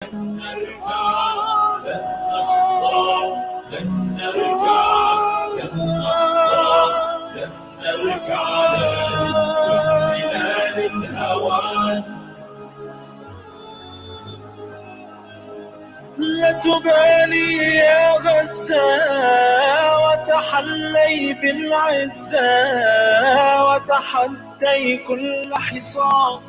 لا تبالي يا غزة وتحلي بالعزة وتحدي كل حصان.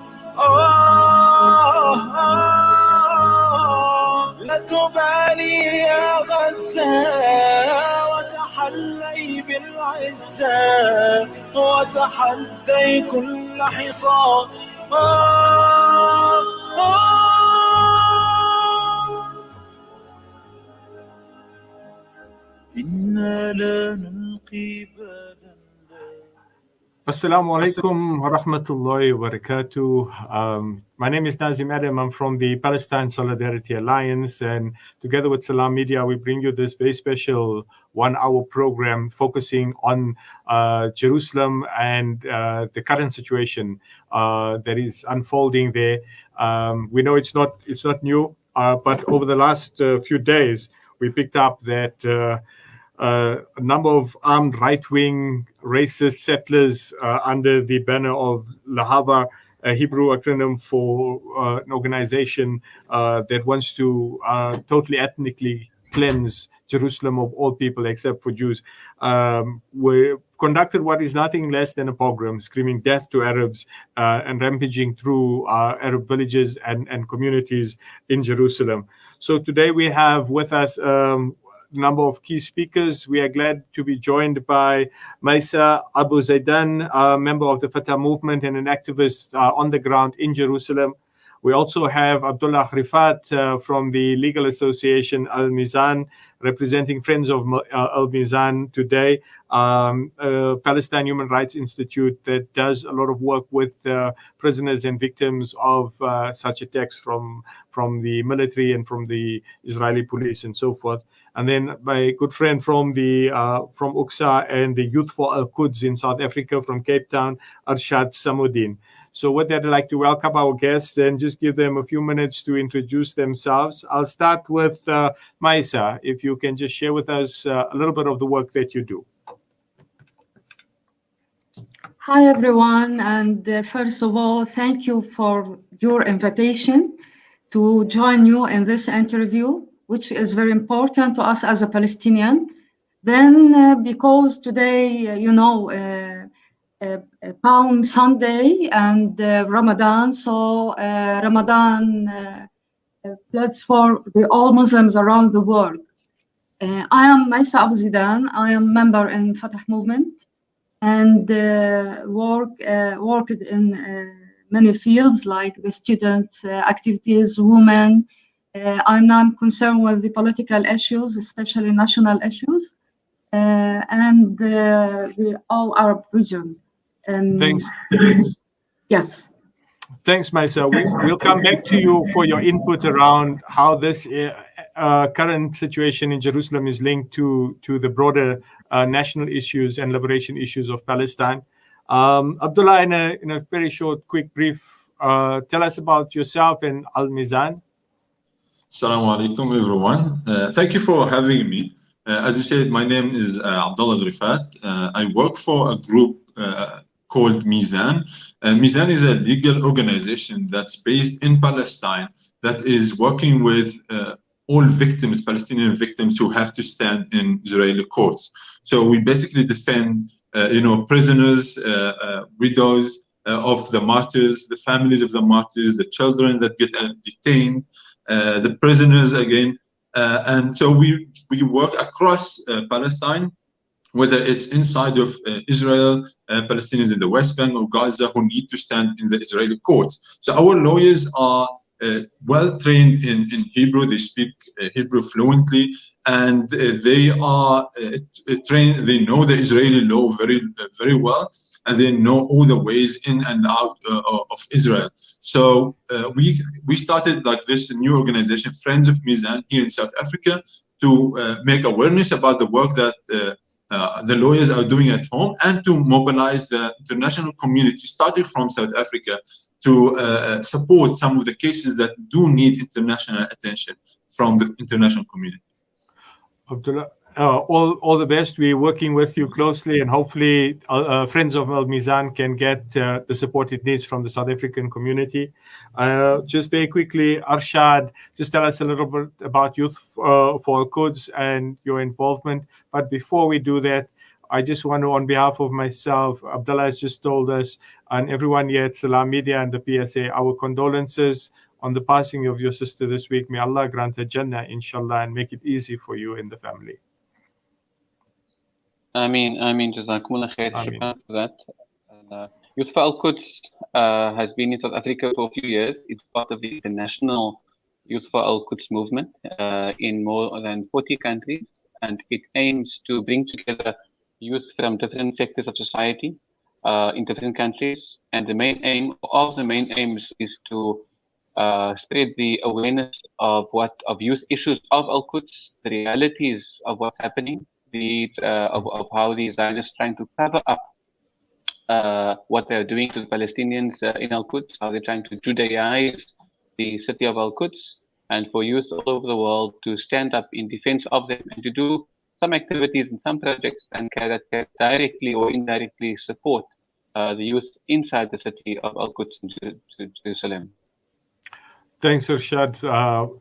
لا تبالي يا غزة وتحلي بالعزة وتحدي كل حصان. إنا لا نلقي بالا. Assalamu alaikum wa rahmatullahi wa barakatuh. My name is Nazim Adam. I'm from the Palestine Solidarity Alliance, and together with Salam Media, we bring you this very special 1-hour program focusing on Jerusalem and the current situation that is unfolding there. We know it's not new, but over the last few days, we picked up that a number of armed right-wing racist settlers under the banner of Lahava, a Hebrew acronym for an organization that wants to totally ethnically cleanse Jerusalem of all people except for Jews, we conducted what is nothing less than a pogrom, screaming death to Arabs and rampaging through Arab villages and communities in Jerusalem. So today we have with us number of key speakers. We are glad to be joined by Maisa Abu Zaidan, a member of the Fatah movement and an activist on the ground in Jerusalem. We also have Abdullah Rifat from the legal association Al-Mizan, representing Friends of Al-Mizan today, a Palestine Human Rights Institute that does a lot of work with prisoners and victims of such attacks from the military and from the Israeli police and so forth. And then my good friend from UXA and the Youth for Al-Quds in South Africa from Cape Town, Arshad Samudin. So with that, I'd like to welcome our guests and just give them a few minutes to introduce themselves. I'll start with Maisa, if you can just share with us a little bit of the work that you do. Hi, everyone. And first of all, thank you for your invitation to join you in this interview, which is very important to us as a Palestinian. Then, because today, Palm Sunday and Ramadan, so Ramadan blessed for all Muslims around the world. I am Maisa Abu Zaidan. I am member in Fatah movement and worked in many fields like the students' activities, women. I'm now concerned with the political issues, especially national issues, and the all Arab region. Thanks. Yes. Thanks, Maisa. We'll come back to you for your input around how this current situation in Jerusalem is linked to the broader national issues and liberation issues of Palestine. Abdullah, in a very short, quick brief, tell us about yourself and Al-Mizan. Assalamu alaikum, everyone. Thank you for having me. As you said, my name is Abdullah Rifat. I work for a group called Majan. Majan is a legal organization that's based in Palestine that is working with all victims, Palestinian victims who have to stand in Israeli courts. So we basically defend, prisoners, widows of the martyrs, the families of the martyrs, the children that get detained, the prisoners again. And so we work across Palestine, whether it's inside of Israel, Palestinians in the West Bank or Gaza who need to stand in the Israeli courts. So our lawyers are well trained in Hebrew. They speak Hebrew fluently, and they are trained. They know the Israeli law very well, and they know all the ways in and out of Israel. So we started like this new organization, Friends of Majan, here in South Africa, to make awareness about the work that the lawyers are doing at home, and to mobilize the international community, starting from South Africa, to support some of the cases that do need international attention from the international community. Abdullah, all the best. We're working with you closely, and hopefully Friends of Al Mizan can get the support it needs from the South African community. Just very quickly, Arshad, just tell us a little bit about Youth for Al-Quds and your involvement. But before we do that, I just want to, on behalf of myself, Abdullah has just told us, and everyone here at Salam Media and the PSA, our condolences on the passing of your sister this week. May Allah grant her Jannah, inshallah, and make it easy for you and the family. Ameen. Jazakumullah khair. Shukran for that. Youth for Al-Quds has been in South Africa for a few years. It's part of the international Youth for Al-Quds movement in more than 40 countries, and it aims to bring together youth from different sectors of society in different countries. And the main aim is to spread the awareness of youth issues of Al-Quds, the realities of what's happening, of how the Zionists trying to cover up what they're doing to the Palestinians in Al-Quds, how they're trying to Judaize the city of Al-Quds, and for youth all over the world to stand up in defense of them and to do some activities and some projects that can directly or indirectly support the youth inside the city of Al-Quds in Jerusalem. Thanks, Arshad.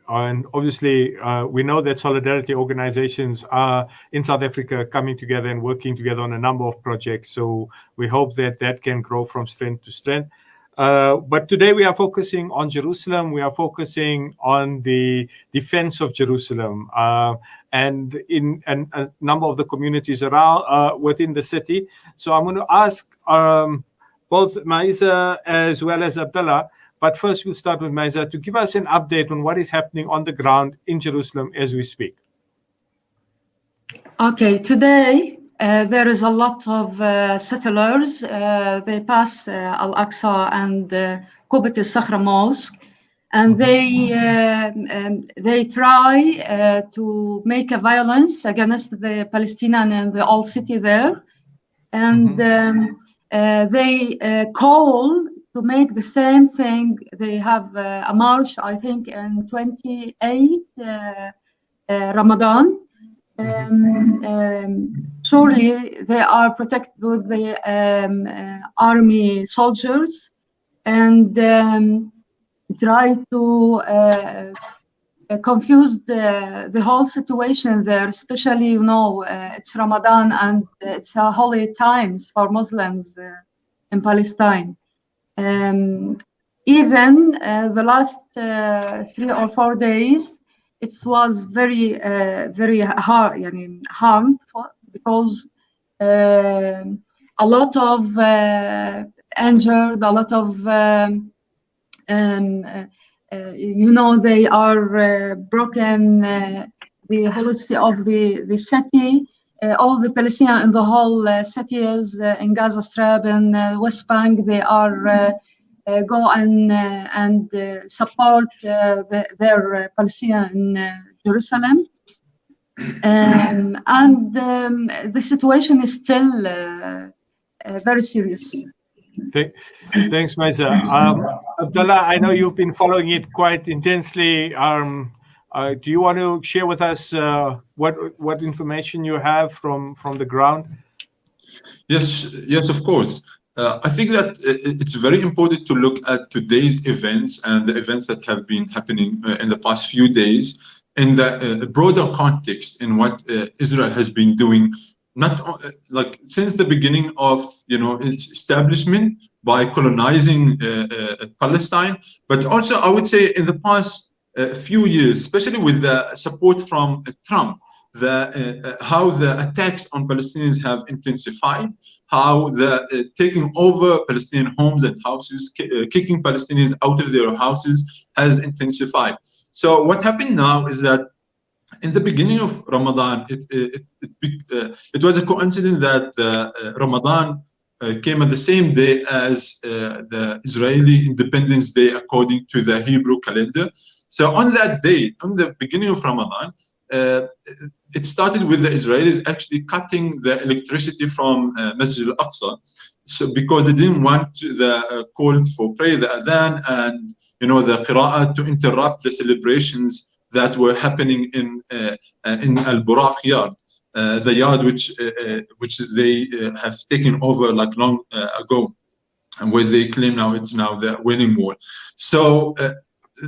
And obviously, we know that solidarity organizations are in South Africa coming together and working together on a number of projects. So we hope that that can grow from strength to strength. But today we are focusing on Jerusalem. We are focusing on the defense of Jerusalem and in a number of the communities around within the city. So I'm going to ask both Maiza as well as Abdullah. But first, we'll start with Maiza to give us an update on what is happening on the ground in Jerusalem as we speak. Okay, today there is a lot of settlers. They pass Al-Aqsa and Qubbat al-Sakhra Mosque, and they try to make a violence against the Palestinian and the old city there, and they call to make the same thing. They have a march, I think, in 28 Ramadan. Surely they are protected with the army soldiers and try to confuse the whole situation there, especially, it's Ramadan and it's a holy times for Muslims in Palestine. Even the last 3 or 4 days, it was very hard, harmful, because a lot of injured, a lot of they are broken the holicity of the city. All the Palestinians in the whole cities in Gaza Strip and West Bank, they are go and support their Palestinians in Jerusalem. And the situation is still very serious. Thanks, Maiza. Abdullah, I know you've been following it quite intensely. Do you want to share with us what information you have from the ground? Yes, of course. I think that it's very important to look at today's events and the events that have been happening in the past few days in the broader context in what Israel has been doing, not like since the beginning of its establishment by colonizing Palestine, but also I would say in the past few years, especially with the support from Trump, how the attacks on Palestinians have intensified, how the taking over Palestinian homes and houses, kicking Palestinians out of their houses has intensified. So what happened now is that in the beginning of Ramadan, it was a coincidence that Ramadan came at the same day as the Israeli Independence Day according to the Hebrew calendar. So on that day, on the beginning of Ramadan, it started with the Israelis actually cutting the electricity from Masjid al-Aqsa, so because they didn't want the call for prayer, the adhan, and the qira'ah to interrupt the celebrations that were happening in Al-Buraq yard, the yard which they have taken over like long ago, and where they claim now it's now the Wailing Wall. So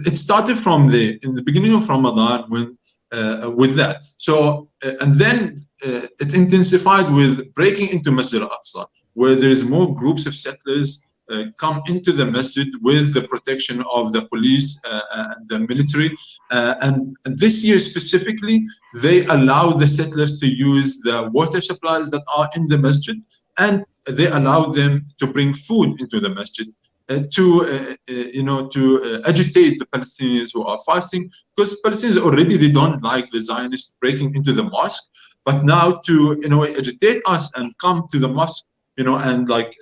it started from there in the beginning of Ramadan when with that. So and then it intensified with breaking into Masjid al-Aqsa, where there is more groups of settlers come into the masjid with the protection of the police and the military. And this year specifically, they allow the settlers to use the water supplies that are in the masjid, and they allow them to bring food into the masjid to agitate the Palestinians who are fasting, because Palestinians already, they don't like the Zionists breaking into the mosque, but now to agitate us and come to the mosque, and like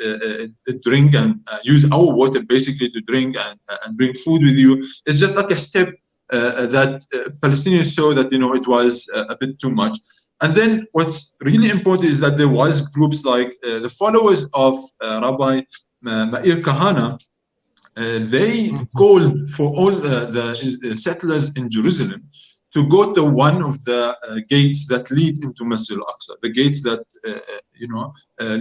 drink and use our water basically to drink and bring food with you. It's just like a step that Palestinians saw that it was a bit too much. And then what's really important is that there was groups like the followers of Rabbi Meir Kahana. They called for all the settlers in Jerusalem to go to one of the gates that lead into Masjid al-Aqsa, the gates that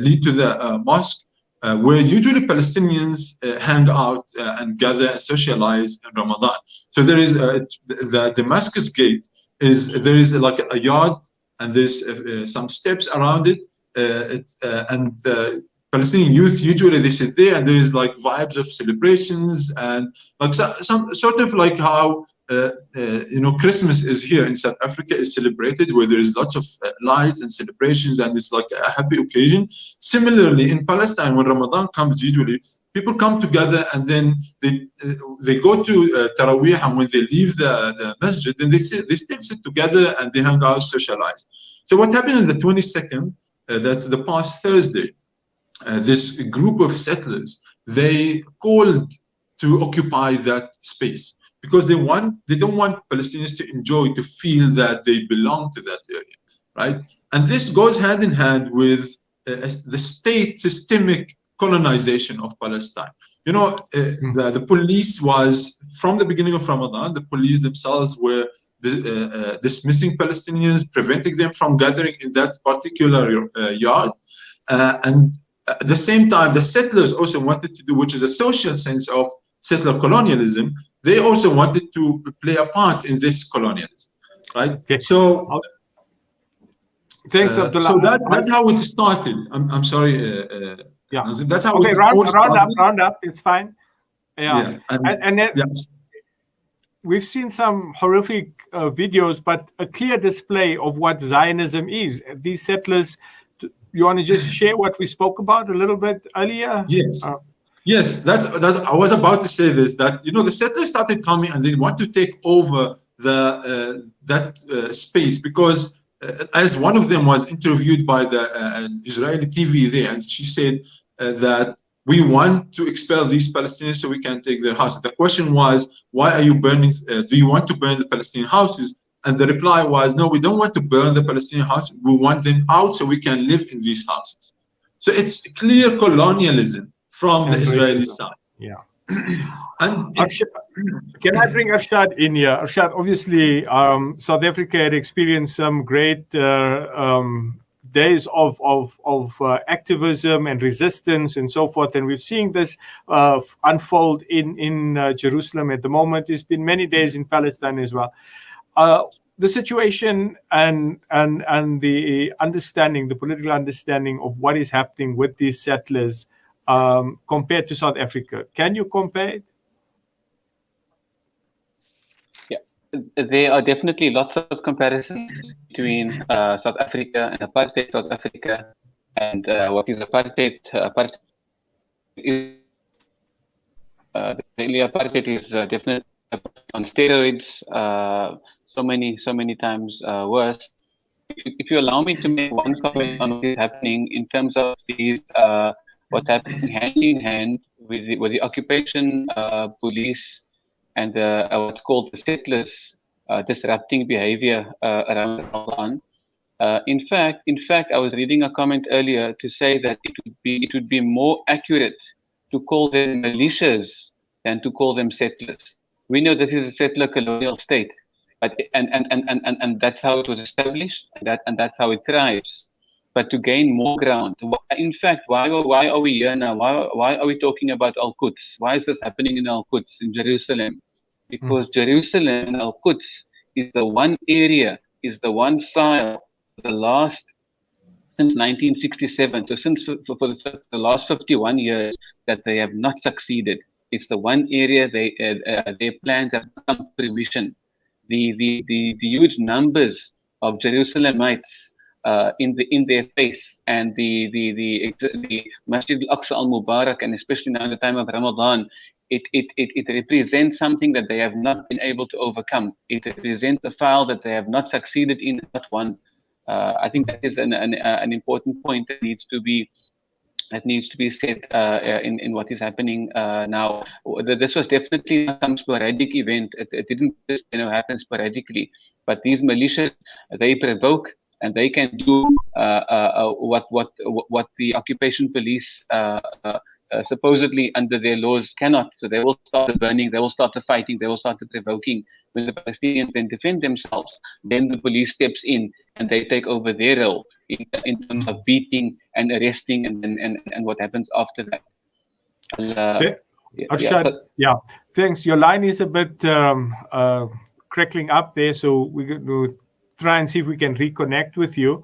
lead to the mosque, where usually Palestinians hang out and gather and socialize in Ramadan. So there is the Damascus gate. There is like a yard, and there's some steps around it, and Palestinian youth usually they sit there, and there is like vibes of celebrations and like some sort of like how Christmas is here in South Africa is celebrated, where there is lots of lights and celebrations, and it's like a happy occasion. Similarly, in Palestine, when Ramadan comes, usually people come together, and then they go to Taraweeh, and when they leave the masjid, then they still sit together and they hang out, socialize. So what happened on the 22nd, that's the past Thursday, this group of settlers, they called to occupy that space, because they don't want Palestinians to enjoy, to feel that they belong to that area, right? And this goes hand in hand with the state systemic colonization of Palestine. The police was, from the beginning of Ramadan, the police themselves were dismissing Palestinians, preventing them from gathering in that particular yard, and at the same time, the settlers also wanted to do, which is a social sense of settler colonialism, they also wanted to play a part in this colonialism, right? Okay. So, thanks, Abdullah. So that's how it started. I'm sorry. Yeah. That's how okay, round up. It's fine. Yeah. And then we've seen some horrific videos, but a clear display of what Zionism is. These settlers. You want to just share what we spoke about a little bit earlier? Yes. Yes, that I was about to say this, that the settlers started coming and they want to take over that space, because as one of them was interviewed by the Israeli TV there, and she said that we want to expel these Palestinians so we can take their houses. The question was, why are you burning? Do you want to burn the Palestinian houses? And the reply was, no, we don't want to burn the Palestinian houses. We want them out so we can live in these houses. So it's clear colonialism from the Israeli side. Yeah. And can I bring Arshad in here? Arshad, obviously, South Africa had experienced some great days of activism and resistance and so forth, and we're seeing this unfold in Jerusalem at the moment. It's been many days in Palestine as well. The situation and the understanding, the political understanding of what is happening with these settlers compared to South Africa. Can you compare it? Yeah, there are definitely lots of comparisons between South Africa and apartheid South Africa, and what is apartheid. The apartheid is definitely on steroids. So many times worse. If you allow me to make one comment on what is happening in terms of these, what's happening hand in hand with the occupation police and what's called the settlers disrupting behavior around Ramadan. In fact, I was reading a comment earlier to say that it would be more accurate to call them militias than to call them settlers. We know this is a settler colonial state, but and that's how it was established, and that's how it thrives. But to gain more ground, in fact, why are we here now? Why are we talking about Al-Quds? Why is this happening in Al-Quds, in Jerusalem? Because Jerusalem and Al-Quds is the one area, is the one file, the last since 1967. So since for the last 51 years that they have not succeeded. It's the one area their plans have not come to fruition. The huge numbers of Jerusalemites in their face, and the Masjid al-Aqsa al-Mubarak, and especially now in the time of Ramadan, it represents something that they have not been able to overcome. It represents a file that they have not succeeded in, not one. I think that is an important point that needs to be said in what is happening now. This was definitely not some sporadic event. It didn't just happen sporadically. But these militias, they provoke, and they can do what the occupation police supposedly under their laws cannot. So they will start the burning, they will start the fighting, they will start the provoking. When the Palestinians then defend themselves, then the police steps in and they take over their role in terms of beating and arresting and what happens after that. Arshad, thanks. Your line is a bit crackling up there, so we're going to try and see if we can reconnect with you.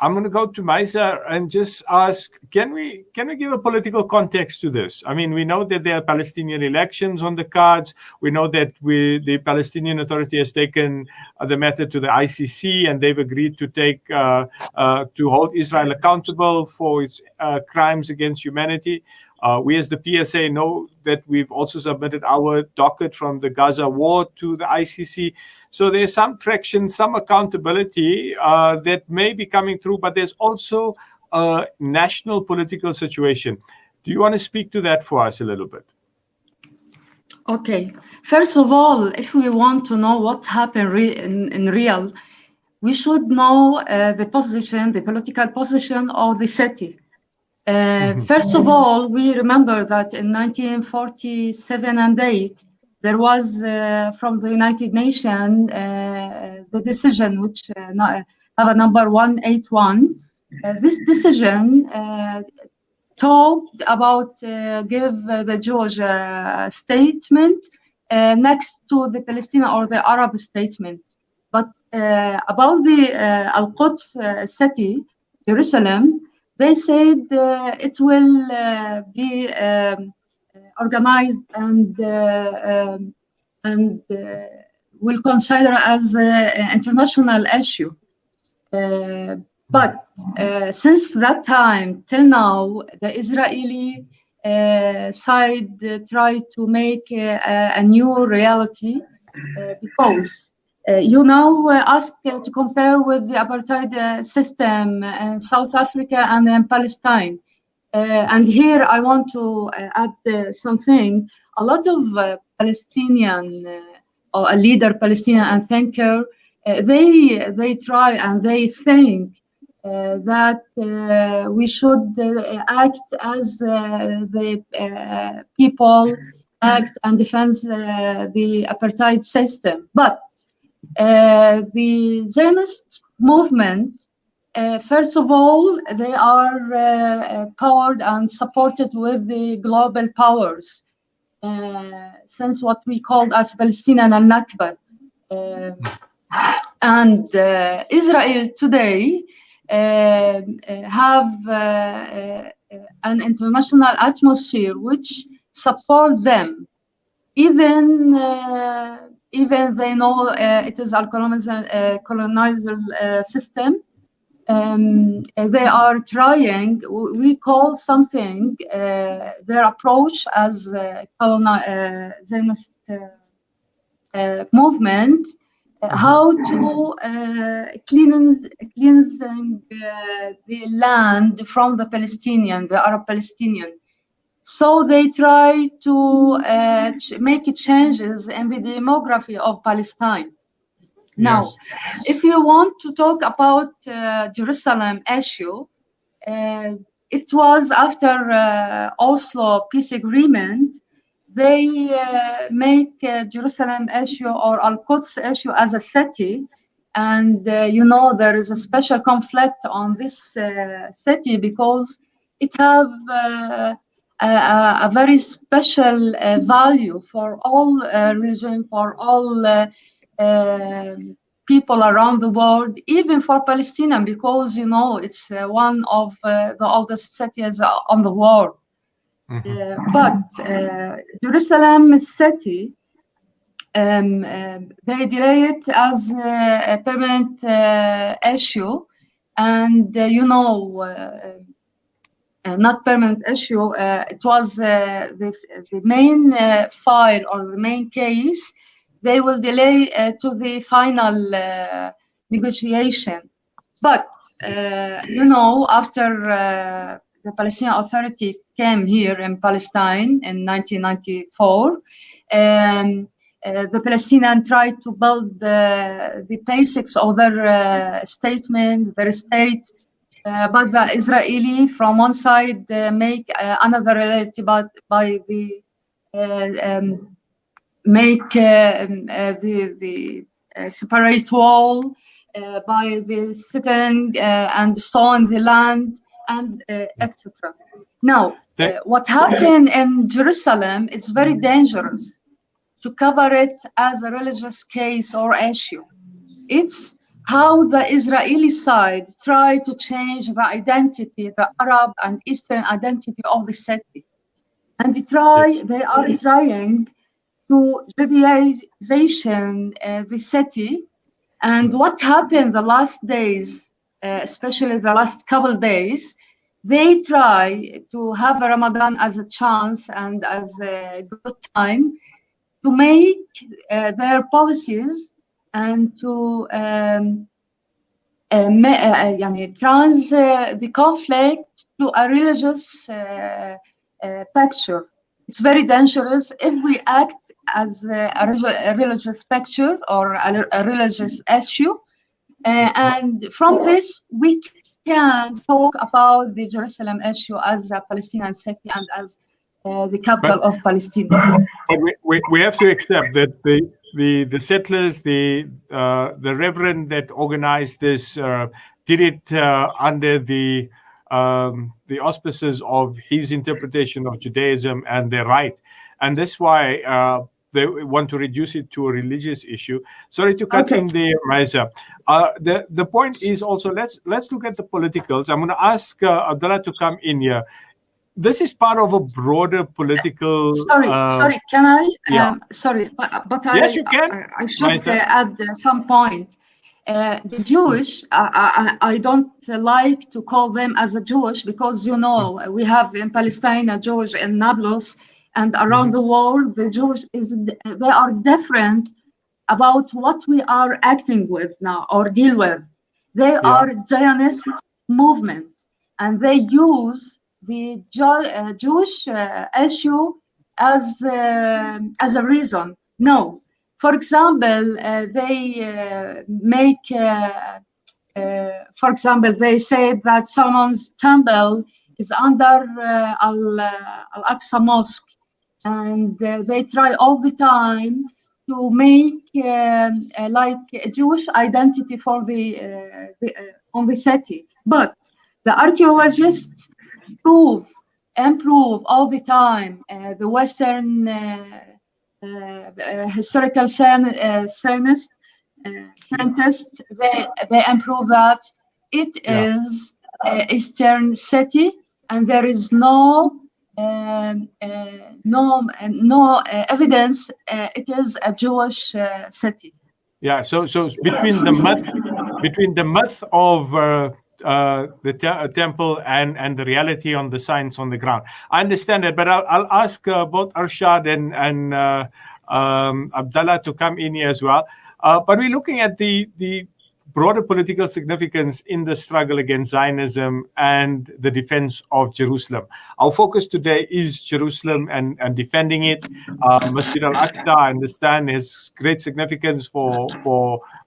I'm going to go to Maisa and just ask, can we give a political context to this? I mean, we know that there are Palestinian elections on the cards. We know that the Palestinian Authority has taken the matter to the ICC, and they've agreed to to hold Israel accountable for its crimes against humanity. We as the PSA know that we've also submitted our docket from the Gaza war to the ICC. So there's some traction, some accountability that may be coming through, but there's also a national political situation. Do you want to speak to that for us a little bit? Okay. First of all, if we want to know what happened in real, we should know the political position of the city. First of all, we remember that in 1947 and 8, there was from the United Nations the decision which have a number 181. This decision talked about give the Jewish statement next to the Palestinian or the Arab statement. But about the Al-Quds city, Jerusalem, they said it will be organized and will consider as an international issue. But since that time till now, the Israeli side tried to make a new reality because you now ask to compare with the apartheid system in South Africa and in Palestine. And here I want to add something. A lot of Palestinian or a leader Palestinian and thinker, they try and they think that we should act as the people act and defend the apartheid system. But the Zionist movement, first of all, they are powered and supported with the global powers, since what we called as Palestinian and Nakba. And Israel today have an international atmosphere which support them, even they know it is a colonizer system. They are trying, we call something their approach as Zionist movement, how to cleansing the land from the Palestinian, the Arab Palestinian. So they try to make changes in the demography of Palestine. Now, Yes. if you want to talk about Jerusalem issue, it was after Oslo peace agreement, they make Jerusalem issue or Al-Quds issue as a city. And you know, there is a special conflict on this city because it have a very special value for all religion, for all people around the world, even for Palestinian, because you know it's one of the oldest cities on the world. But Jerusalem city, they delay it as a permanent issue, and you know. Not permanent issue. It was the main file or the main case. They will delay to the final negotiation. But you know, after the Palestinian Authority came here in Palestine in 1994, the Palestinians tried to build the basics of their statement, their state. But the Israeli, from one side, make another reality, but by the make the separate wall, by the sitting and sowing the land, and etc. Now, what happened in Jerusalem, it's very dangerous to cover it as a religious case or issue. It's how the Israeli side tried to change the identity, the Arab and Eastern identity of the city. And they are trying to Judaization the city. And what happened the last days, especially the last couple days, they try to have Ramadan as a chance and as a good time to make their policies and to trans the conflict to a religious picture. It's very dangerous if we act as a religious picture or a religious issue. And from this, we can talk about the Jerusalem issue as a Palestinian city and as the capital of Palestine. But we have to accept that the settlers, the reverend that organized this, did it under the auspices of his interpretation of Judaism and their right, and that's why they want to reduce it to a religious issue. Sorry to cut in there, Maja. The point is also let's look at the politicals. I'm going to ask Abdullah to come in here. This is part of a broader political. Sorry. Can I? Yeah. Sorry, but yes, you can. I should add some point. The Jewish, I don't like to call them as a Jewish because you know we have in Palestine a Jewish in Nablus and around the world. The Jewish they are different about what we are acting with now or deal with. They are Zionist movement and they use the Jewish issue as a reason. No, for example, they make. For example, they say that Solomon's temple is under Al-Aqsa Mosque, and they try all the time to make like a Jewish identity for the on the city, but the archaeologists improve all the time. The Western historical scientists, they improve that it is Eastern city, and there is no evidence it is a Jewish city. Yeah. So between the myth of the temple and the reality on the science on the ground. I understand it, but I'll ask both Arshad and Abdullah to come in here as well. But we're looking at the broader political significance in the struggle against Zionism and the defense of Jerusalem. Our focus today is Jerusalem and defending it. Masjid al-Aqsa, I understand, has great significance for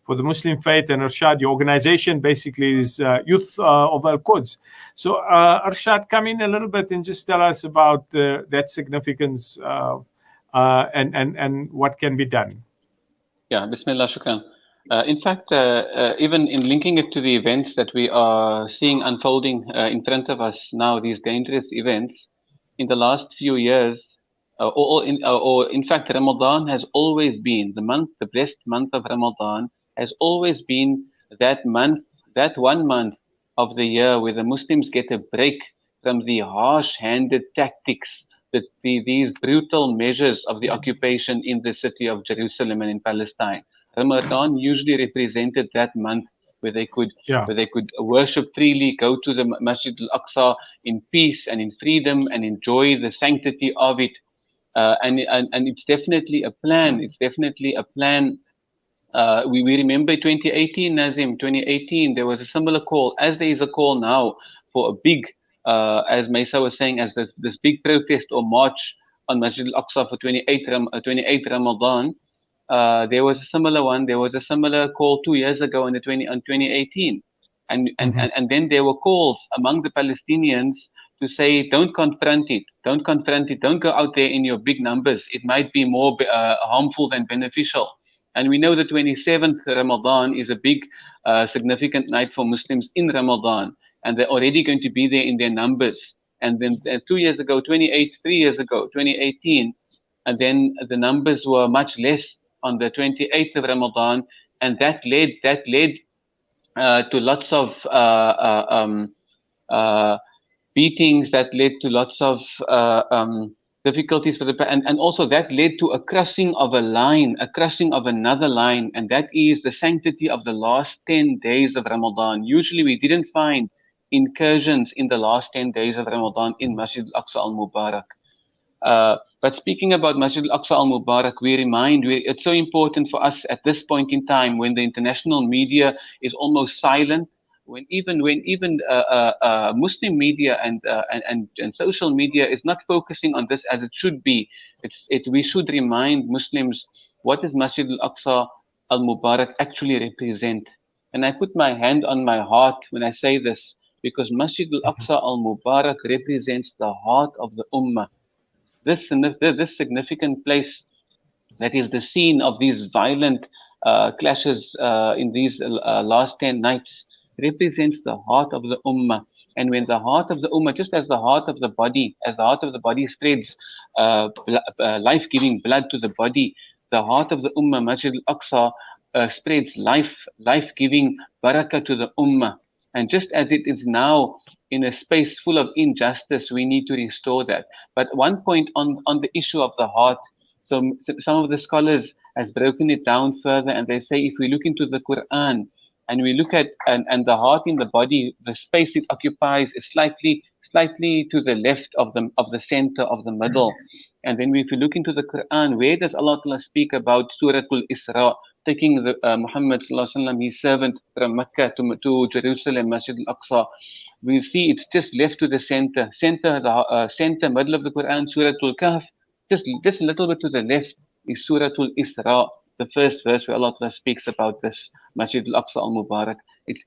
the Muslim faith, and Arshad, your organization basically is Youth of Al-Quds. So Arshad, come in a little bit and just tell us about that significance and what can be done. Yeah, Bismillah, shukran. In fact, even in linking it to the events that we are seeing unfolding in front of us now, these dangerous events, in the last few years, or in fact, Ramadan has always been the blessed month of Ramadan has always been that month, that 1 month of the year where the Muslims get a break from the harsh-handed tactics, these brutal measures of the occupation in the city of Jerusalem and in Palestine. Ramadan usually represented that month where they could worship freely, go to the Masjid al-Aqsa in peace and in freedom and enjoy the sanctity of it. And it's definitely a plan. It's definitely a plan. We remember 2018, Nazim, 2018, there was a similar call, as there is a call now for a big, as Maisa was saying, as this big protest or march on Masjid al-Aqsa for 28th Ramadan. There was a similar one. There was a similar call 2 years ago on 2018. And then there were calls among the Palestinians to say, don't confront it, don't go out there in your big numbers. It might be more harmful than beneficial. And we know that 27th Ramadan is a big, significant night for Muslims in Ramadan. And they're already going to be there in their numbers. And then 2 years ago, 3 years ago, 2018, and then the numbers were much less on the 28th of Ramadan. And that led to lots of beatings, that led to lots of difficulties for and also that led to a crossing of another line, and that is the sanctity of the last 10 days of Ramadan. Usually we didn't find incursions in the last 10 days of Ramadan in Masjid al-Aqsa al-Mubarak. But speaking about Masjid al-Aqsa al-Mubarak, it's so important for us at this point in time when the international media is almost silent, when even Muslim media and social media is not focusing on this as it should be. We should remind Muslims, what does Masjid al-Aqsa al-Mubarak actually represent? And I put my hand on my heart when I say this, because Masjid al-Aqsa al-Mubarak represents the heart of the Ummah. This significant place that is the scene of these violent clashes in these last 10 nights represents the heart of the Ummah. And when the heart of the Ummah, just as the heart of the body spreads life-giving blood to the body, the heart of the Ummah, Masjid al-Aqsa, spreads life-giving barakah to the Ummah. And just as it is now in a space full of injustice, we need to restore that. But one point on the issue of the heart, so some of the scholars has broken it down further, and they say if we look into the Quran and we look at and the heart in the body, the space it occupies is slightly to the left of the center of the middle. And then if you look into the Quran, where does Allah speak about Surah Al-Isra, taking Muhammad sallallahu alaihi wasallam, his servant, from Mecca to Jerusalem, Masjid al-Aqsa? We see it's just left to the center, middle of the Quran, Surah Al-Kahf. Just a little bit to the left is Surah Al-Isra, the first verse where Allah speaks about this Masjid al-Aqsa al-Mubarak. It's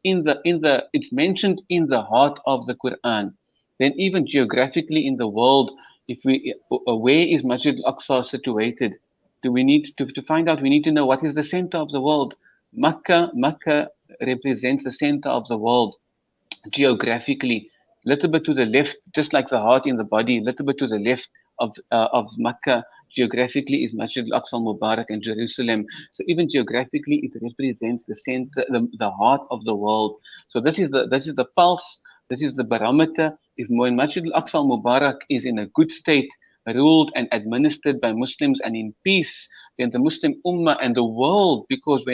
mentioned in the heart of the Quran. Then even geographically in the world, where is Masjid al-Aqsa situated? Do we need to find out? We need to know what is the center of the world. Makkah represents the center of the world geographically. Little bit to the left, just like the heart in the body, little bit to the left of Makkah geographically is Masjid al-Aqsa al-Mubarak in Jerusalem. So even geographically, it represents the center, the heart of the world. So this is the pulse. This is the barometer. If Masjid al-Aqsa al-Mubarak is in a good state, ruled and administered by Muslims and in peace, then the Muslim Ummah and the world, whenever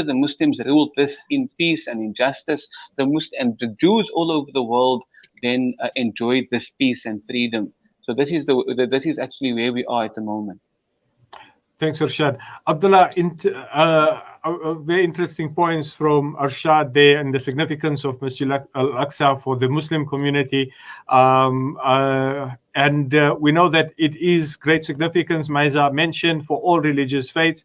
the Muslims ruled this in peace and in justice, and the Jews all over the world then enjoyed this peace and freedom. So this is actually where we are at the moment. Thanks, Arshad. Abdullah, very interesting points from Arshad there, and the significance of Masjid Al-Aqsa for the Muslim community. And we know that it is great significance, Maiza mentioned, for all religious faiths.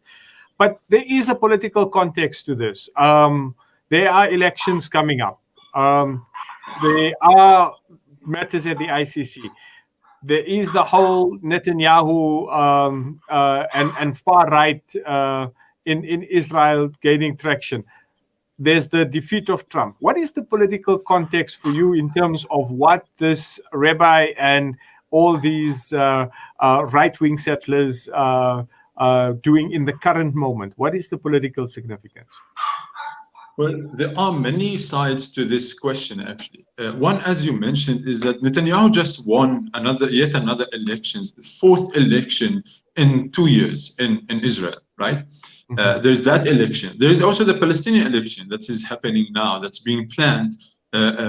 But there is a political context to this. There are elections coming up. There are matters at the ICC. There is the whole Netanyahu and far right in Israel gaining traction. There's the defeat of Trump. What is the political context for you in terms of what this rabbi and all these right-wing settlers doing in the current moment? What is the political significance? Well, there are many sides to this question, actually. One, as you mentioned, is that Netanyahu just won yet another election, the fourth election in 2 years in Israel, right? There's that election. There is also the Palestinian election that is happening now, that's being planned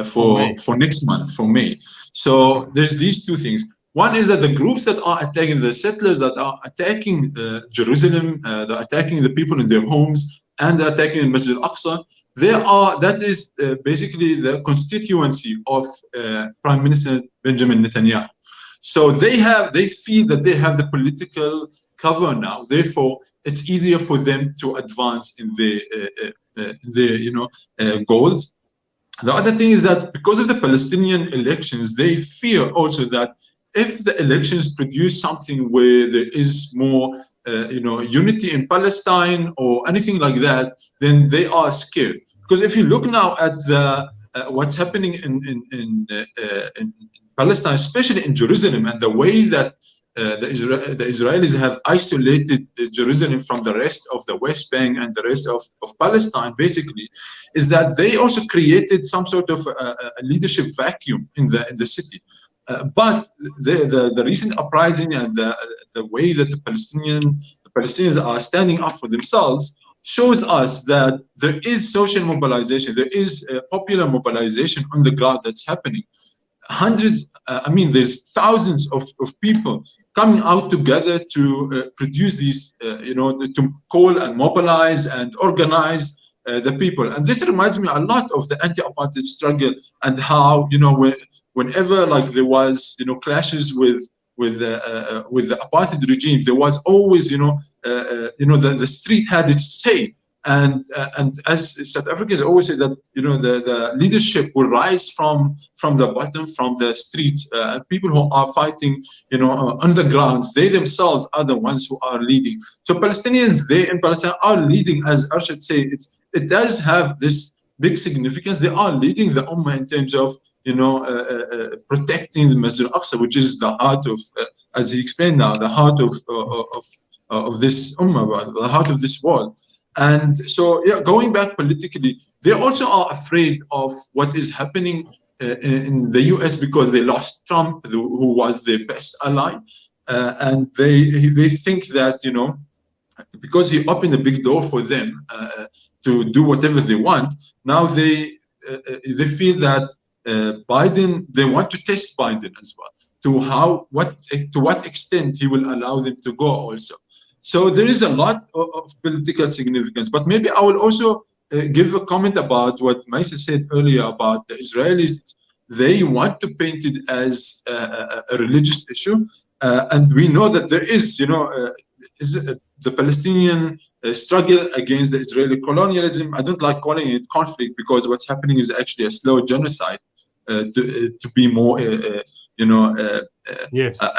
for next month, for May. So there's these two things. One is that the groups that are attacking, the settlers that are attacking Jerusalem, they're attacking the people in their homes, and they're attacking Masjid Al-Aqsa. That is basically the constituency of Prime Minister Benjamin Netanyahu. So they feel that they have the political cover now. Therefore, it's easier for them to advance in their goals. The other thing is that because of the Palestinian elections, they fear also that if the elections produce something where there is more unity in Palestine or anything like that, then they are scared. Because if you look now at what's happening in Palestine, especially in Jerusalem, and the way that the Israelis have isolated Jerusalem from the rest of the West Bank and the rest of Palestine, basically, is that they also created some sort of a leadership vacuum in the city. But the recent uprising and the way that the Palestinians are standing up for themselves shows us that there is social mobilization, there is popular mobilization on the ground that's happening. There's thousands of people coming out together to produce these, to call and mobilize and organize the people. And this reminds me a lot of the anti-apartheid struggle and how, whenever there was, clashes with the apartheid regime, there was always, the street had its say. And as South Africans always say that, the leadership will rise from the bottom, from the streets. People who are fighting, on the ground, they themselves are the ones who are leading. So Palestinians there in Palestine are leading, as Arshad said. It does have this big significance. They are leading the Ummah in terms of, protecting the Masjid Al-Aqsa, which is the heart of, as he explained now, the heart of this Ummah, the heart of this world. And so, going back politically, they also are afraid of what is happening in the US because they lost Trump, who was their best ally. And they think that, because he opened a big door for them to do whatever they want, now they feel that Biden, they want to test Biden as well, to what extent he will allow them to go also. So there is a lot of political significance. But maybe I will also give a comment about what Maisa said earlier about the Israelis. They want to paint it as a religious issue. And we know that there is, the Palestinian struggle against the Israeli colonialism. I don't like calling it conflict because what's happening is actually a slow genocide, to be more,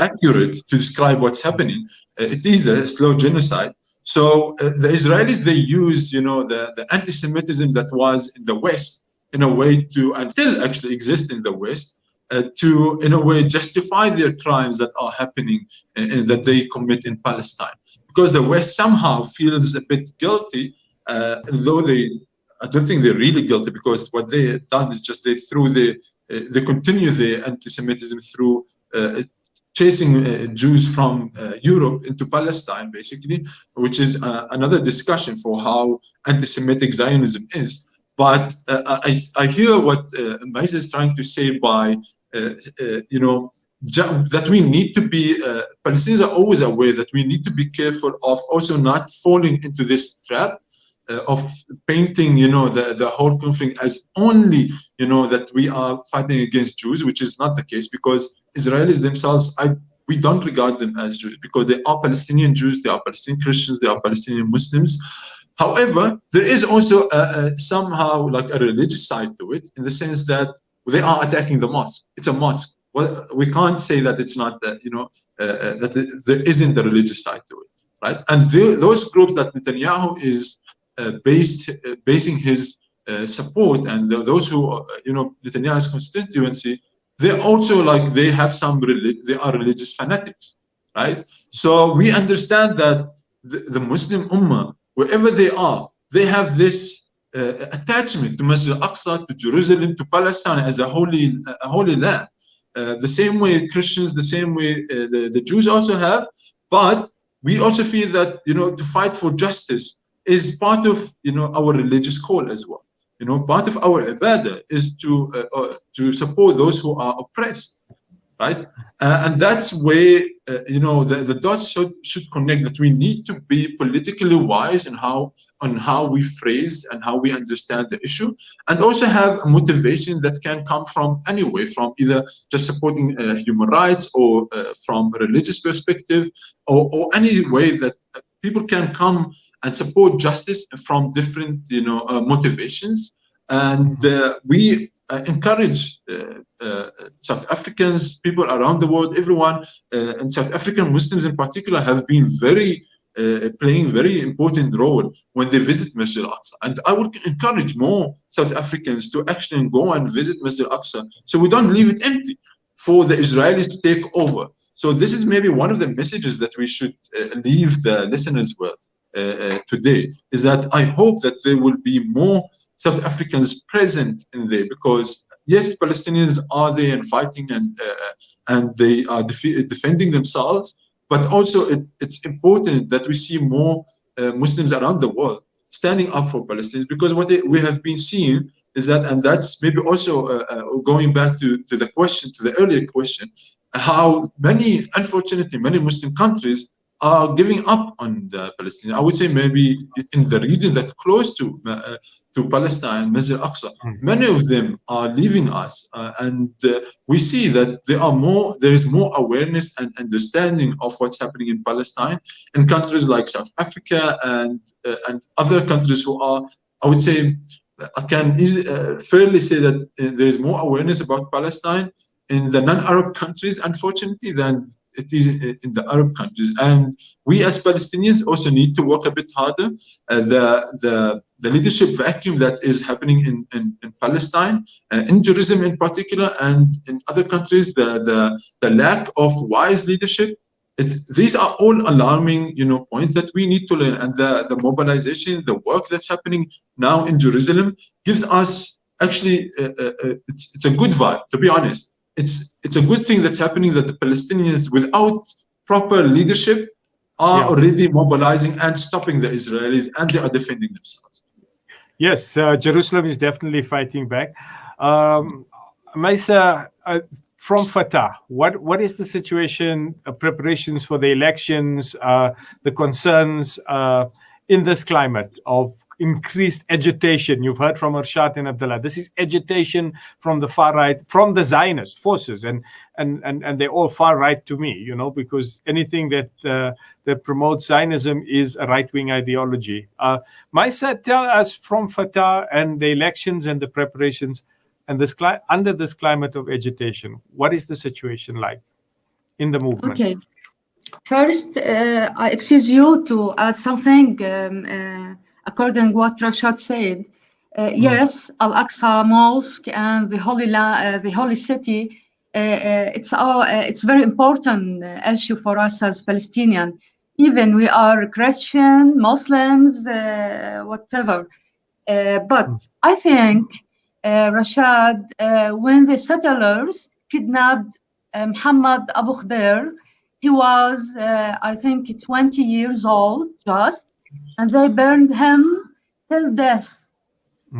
accurate to describe what's happening. It is a slow genocide. So the Israelis, they use, the anti-Semitism that was in the West in a way to, and still actually exist in the West, to, in a way, justify their crimes that are happening and that they commit in Palestine. Because the West somehow feels a bit guilty, although I don't think they're really guilty, because what they have done is just they continue their anti-Semitism through chasing Jews from Europe into Palestine, basically, which is another discussion for how anti-Semitic Zionism is. But I hear what Maisa is trying to say by, that we need to be, Palestinians are always aware that we need to be careful of also not falling into this trap of painting, the whole conflict as only, that we are fighting against Jews, which is not the case, because Israelis themselves, we don't regard them as Jews, because they are Palestinian Jews, they are Palestinian Christians, they are Palestinian Muslims. However, there is also somehow like a religious side to it, in the sense that they are attacking the mosque. It's a mosque. Well, we can't say that it's not that, that there isn't the religious side to it, right? And those groups that Netanyahu is basing his support, and those who, Netanyahu's constituency, they're also like, they have they are religious fanatics, right? So we understand that the Muslim Ummah, wherever they are, they have this attachment to Masjid al-Aqsa, to Jerusalem, to Palestine as a holy land. The same way Christians, the same way the Jews also have. But we also feel that, to fight for justice is part of, our religious call as well. Part of our ibadah is to support those who are oppressed, right? And that's where, the dots should connect, that we need to be politically wise in how we phrase and how we understand the issue, and also have a motivation that can come from anywhere, from either just supporting human rights, or from a religious perspective, or any way that people can come and support justice from different, motivations. And we encourage South Africans, people around the world, everyone, and South African Muslims in particular, have been playing very important role when they visit Masjid al-Aqsa. And I would encourage more South Africans to actually go and visit Masjid al-Aqsa, so we don't leave it empty for the Israelis to take over. So this is maybe one of the messages that we should leave the listeners with today, is that I hope that there will be more South Africans present in there, because yes, Palestinians are there and fighting, and they are defending themselves, but also it's important that we see more Muslims around the world standing up for Palestinians, because what we have been seeing is that, and that's maybe also going back to the earlier question, how unfortunately many Muslim countries are giving up on the Palestinians. I would say maybe in the region that's close to Palestine, Masjid al-Aqsa, many of them are leaving us, and we see that there is more awareness and understanding of what's happening in Palestine in countries like South Africa and other countries who are, I would say, I can fairly say that there is more awareness about Palestine in the non-Arab countries, unfortunately, than it is in the Arab countries. And we as Palestinians also need to work a bit harder. The leadership vacuum that is happening in Palestine, in Jerusalem in particular, and in other countries, the lack of wise leadership, these are all alarming, points that we need to learn. And the mobilization, the work that's happening now in Jerusalem gives us actually, it's a good vibe, to be honest. It's a good thing that's happening, that the Palestinians, without proper leadership, are already mobilizing and stopping the Israelis, and they are defending themselves. Yes, Jerusalem is definitely fighting back. Maisa, from Fatah, what is the situation, preparations for the elections, the concerns in this climate of increased agitation? You've heard from Arshad and Abdullah. This is agitation from the far right, from the Zionist forces, and they're all far right to me, because anything that promotes Zionism is a right-wing ideology. Maisa, tell us from Fatah and the elections and the preparations, and under this climate of agitation, what is the situation like in the movement? Okay. First, I excuse you to add something. According to what Rashad said, yes, Al-Aqsa Mosque and the Holy City, it's a very important issue for us as Palestinian. Even we are Christian, Muslims, whatever. But I think, Rashad, when the settlers kidnapped Muhammad Abu Khdeir, he was, I think, 20 years old just, and they burned him till death.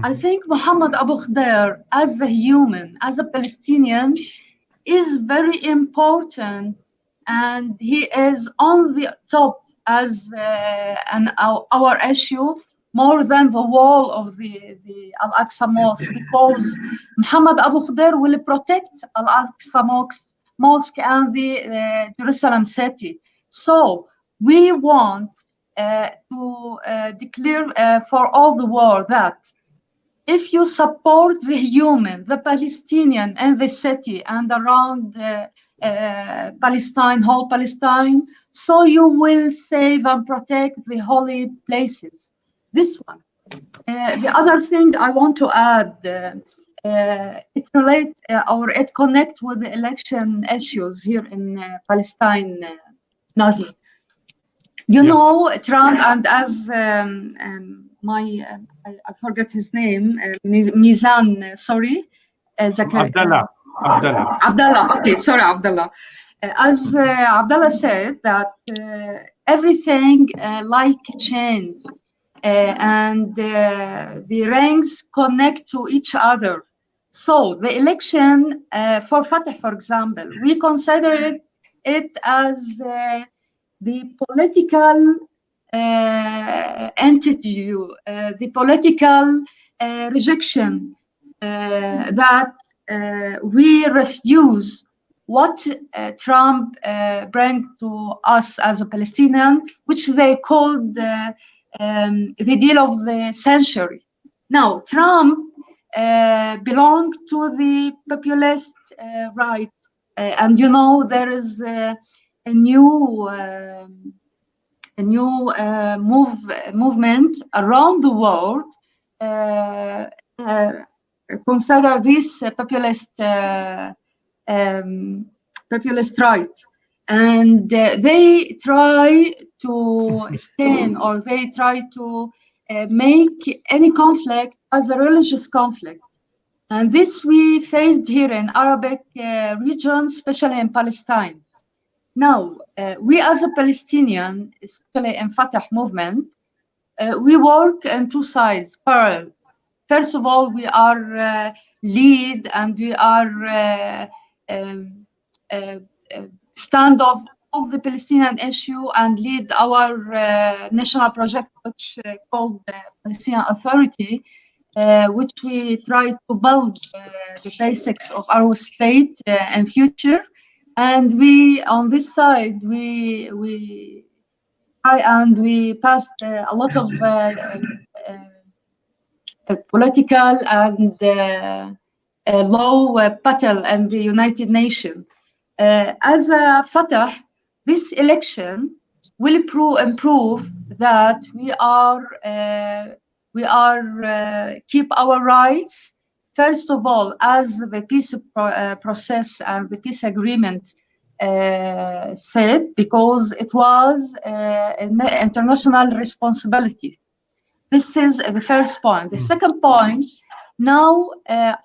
I think Muhammad Abu Khdeir, as a human, as a Palestinian, is very important, and he is on the top as our issue more than the wall of the Al-Aqsa Mosque, because Muhammad Abu Khder will protect Al-Aqsa Mosque and the Jerusalem city. So we want to declare for all the world that if you support the human, the Palestinian and the city and around Palestine, whole Palestine, so you will save and protect the holy places. This one. The other thing I want to add, it relates or it connects with the election issues here in Palestine, Nazmi. You know, Trump, and as I forget his name, Majan, sorry, Abdallah. Okay, sorry, Abdallah. As Abdallah said, that everything like change, and the ranks connect to each other. So the election for Fatah, for example, we consider it as the political entity, the political rejection that we refuse what Trump bring to us as a Palestinian, which they called the deal of the century. Now, Trump belonged to the populist right, and you know there is a new movement around the world consider this populist right, and they try to stain, or they try to make any conflict as a religious conflict. And this we faced here in Arabic region, especially in Palestine. Now, we as a Palestinian, especially in Fatah movement, we work on two sides, parallel. First of all, we are lead, and we are stand of the Palestinian issue and lead our national project, which called the Palestinian Authority, which we try to build the basics of our state and future. And we, on this side, we passed a lot of political and law battle in the United Nations. As a Fatah, this election will improve that we are keep our rights. First of all, as the peace process and the peace agreement said, because it was an international responsibility. This is the first point. The second point, now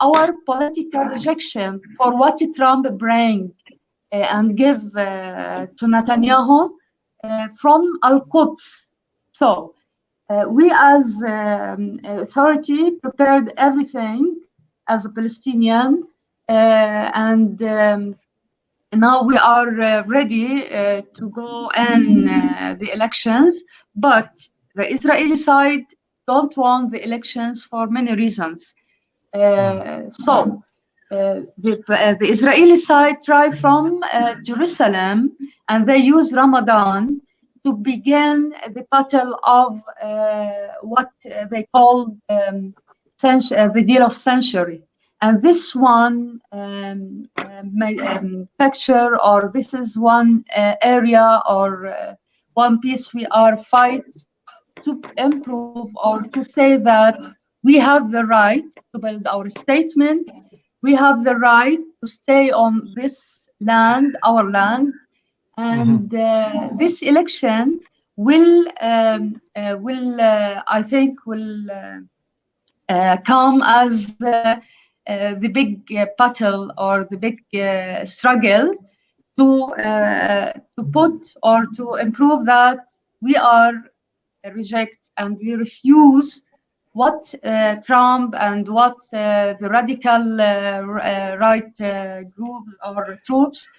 our political rejection for what Trump bring and give to Netanyahu from Al-Quds. So we as authority prepared everything as a Palestinian, and now we are ready to go in the elections, but the Israeli side don't want the elections for many reasons. So the Israeli side try from Jerusalem, and they use Ramadan to begin the battle of what they call the deal of century. And this one picture, or this is one area or one piece we are fight to improve, or to say that we have the right to build our statement. We have the right to stay on this land, our land, and this election will I think will come as the big battle, or the big struggle to put or to improve that we are reject and we refuse what Trump and what the radical right group or troops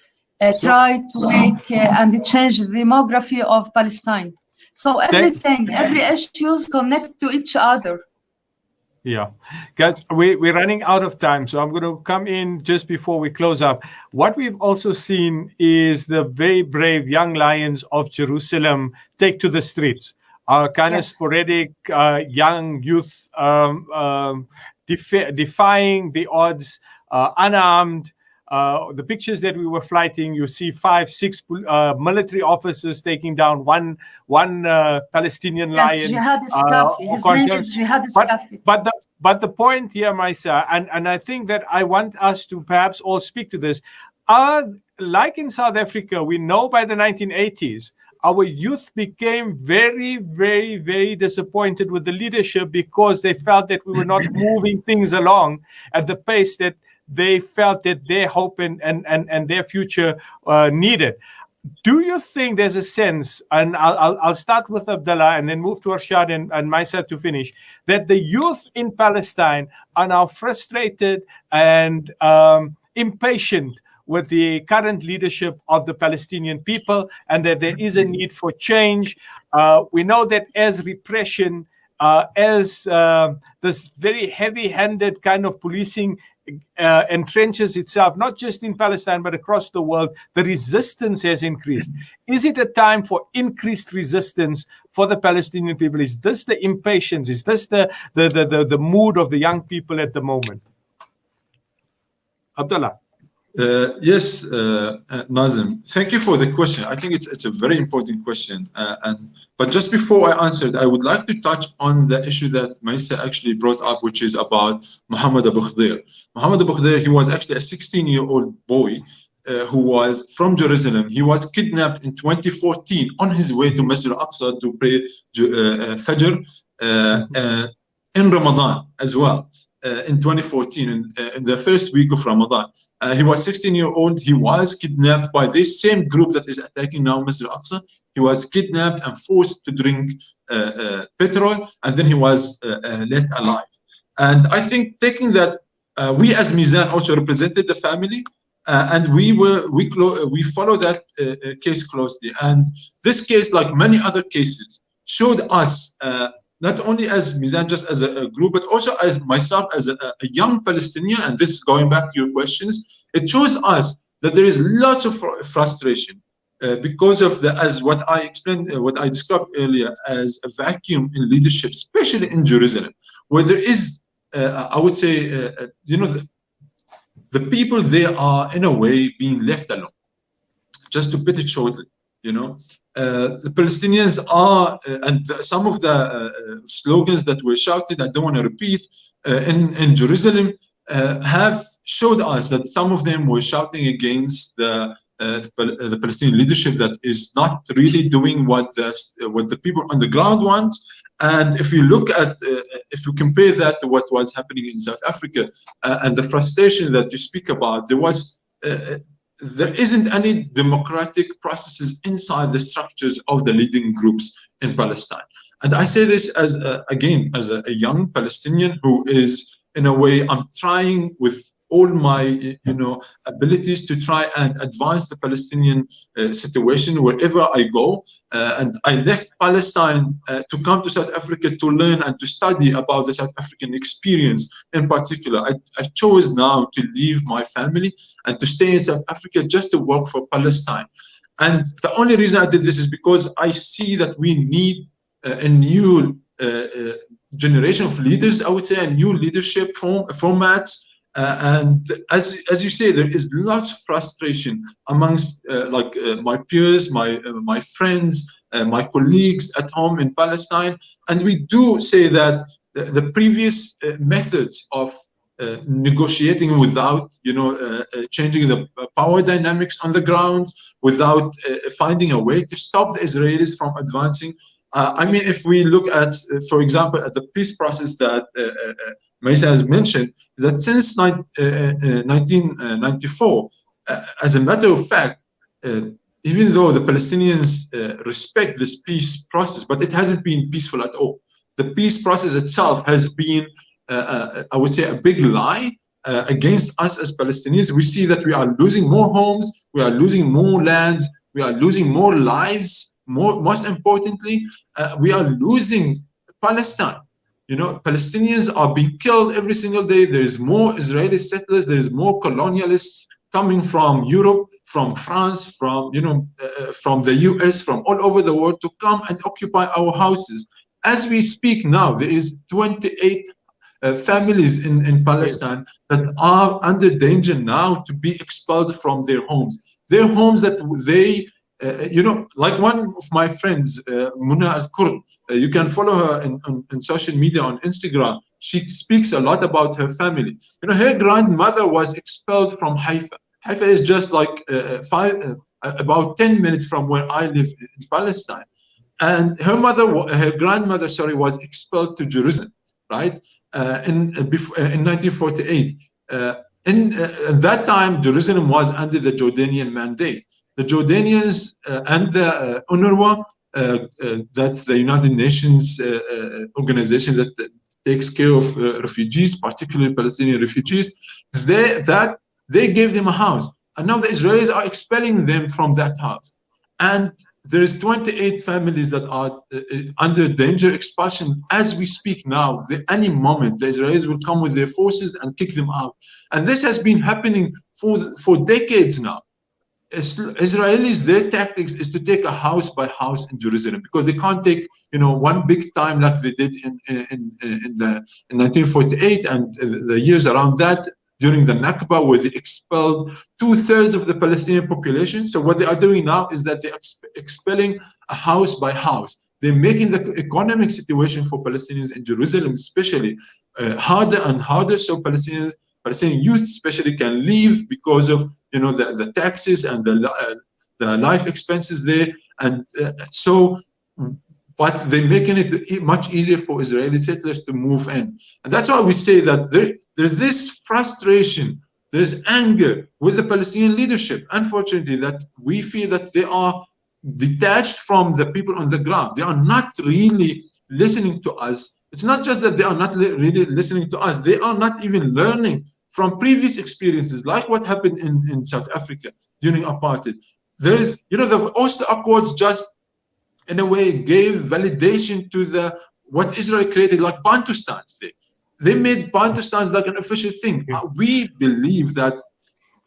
try to make and change the demography of Palestine. So everything, every issues connect to each other. Yeah, guys, we're running out of time, so I'm going to come in just before we close up. What we've also seen is the very brave young lions of Jerusalem take to the streets. Our kind of sporadic young youth defying the odds, unarmed. The pictures that we were flighting, you see 5, 6 military officers taking down one Palestinian lion. Jihadi Skafi. His name is Jihadi Skafi. But the point here, Maisa, and I think that I want us to perhaps all speak to this, like in South Africa, we know by the 1980s, our youth became very, very, very disappointed with the leadership because they felt that we were not moving things along at the pace that they felt that their hope and their future needed. Do you think there's a sense, and I'll start with Abdullah and then move to Arshad and Maisa to finish, that the youth in Palestine are now frustrated and impatient with the current leadership of the Palestinian people, and that there is a need for change? We know that as repression, as this very heavy-handed kind of policing entrenches itself, not just in Palestine, but across the world, the resistance has increased. Is it a time for increased resistance for the Palestinian people? Is this the impatience? Is this the mood of the young people at the moment? Abdullah. Yes, Nazim, thank you for the question. I think it's a very important question. But just before I answer it, I would like to touch on the issue that Maisa actually brought up, which is about Muhammad Abu Khdir. Muhammad Abu Khdir, he was actually a 16-year-old boy who was from Jerusalem. He was kidnapped in 2014 on his way to Masjid al-Aqsa to pray Fajr in Ramadan as well. In 2014, in the first week of Ramadan. He was 16-year-old. He was kidnapped by this same group that is attacking now Masjid al-Aqsa. He was kidnapped and forced to drink petrol, and then he was left alive. And I think taking that, we as Mizan also represented the family, and we follow that case closely. And this case, like many other cases, showed us not only as Mizan, just as a group, but also as myself, as a young Palestinian, and this going back to your questions, it shows us that there is lots of frustration because of as what I explained, what I described earlier as a vacuum in leadership, especially in Jerusalem, where there is, I would say, the people there are in a way being left alone. Just to put it shortly, the Palestinians are, and some of the slogans that were shouted, I don't want to repeat, in Jerusalem, have showed us that some of them were shouting against the Palestinian leadership that is not really doing what the people on the ground want. And if you look at, if you compare that to what was happening in South Africa and the frustration that you speak about, there isn't any democratic processes inside the structures of the leading groups in Palestine. And I say this as, again, as a young Palestinian who is, in a way, I'm trying with all my, abilities to try and advance the Palestinian situation wherever I go. And I left Palestine to come to South Africa to learn and to study about the South African experience in particular. I chose now to leave my family and to stay in South Africa just to work for Palestine. And the only reason I did this is because I see that we need a new generation of leaders, I would say, a new leadership formats. And as you say, there is lots of frustration amongst my peers, my friends, my colleagues at home in Palestine. And we do say that the previous methods of negotiating without, changing the power dynamics on the ground, without finding a way to stop the Israelis from advancing. I mean, if we look at, for example, at the peace process that Maisa has mentioned, that since 1994, as a matter of fact, even though the Palestinians respect this peace process, but it hasn't been peaceful at all. the peace process itself has been, I would say, a big lie against us as Palestinians. We see that we are losing more homes, we are losing more lands, we are losing more lives. Most importantly, we are losing Palestine. You know, Palestinians are being killed every single day. There is more Israeli settlers. There is more colonialists coming from Europe, from France, from from the US, from all over the world to come and occupy our houses. As we speak now, there is 28 families in Palestine that are under danger now to be expelled from their homes. Their homes that they, like one of my friends, Muna Al-Kurd, you can follow her in social media on Instagram. She speaks a lot about her family. You know, her grandmother was expelled from Haifa. Haifa is just like about 10 minutes from where I live in Palestine. And her grandmother, was expelled to Jerusalem, right? In 1948. In that time, Jerusalem was under the Jordanian mandate. The Jordanians and the UNRWA, that's the United Nations organization that takes care of refugees, particularly Palestinian refugees, they gave them a house. And now the Israelis are expelling them from that house. And there is 28 families that are under danger expulsion as we speak now. Any moment, the Israelis will come with their forces and kick them out. And this has been happening for decades now. Israelis, their tactics is to take a house by house in Jerusalem because they can't take, one big time like they did in 1948 and the years around that during the Nakba, where they expelled 2/3 of the Palestinian population. So what they are doing now is that they're expelling a house by house. They're making the economic situation for Palestinians in Jerusalem especially harder and harder, so Palestinian youth especially can leave because of the taxes and the life expenses there, and but they're making it much easier for Israeli settlers to move in. And that's why we say that there's this frustration, there's anger with the Palestinian leadership, unfortunately, that we feel that they are detached from the people on the ground. They are not really listening to us. It's not just that they are not really listening to us, they are not even learning from previous experiences, like what happened in South Africa during apartheid. There is, the Oslo Accords just, in a way, gave validation to what Israel created, like Bantustans. They made Bantustans like an official thing. We believe that,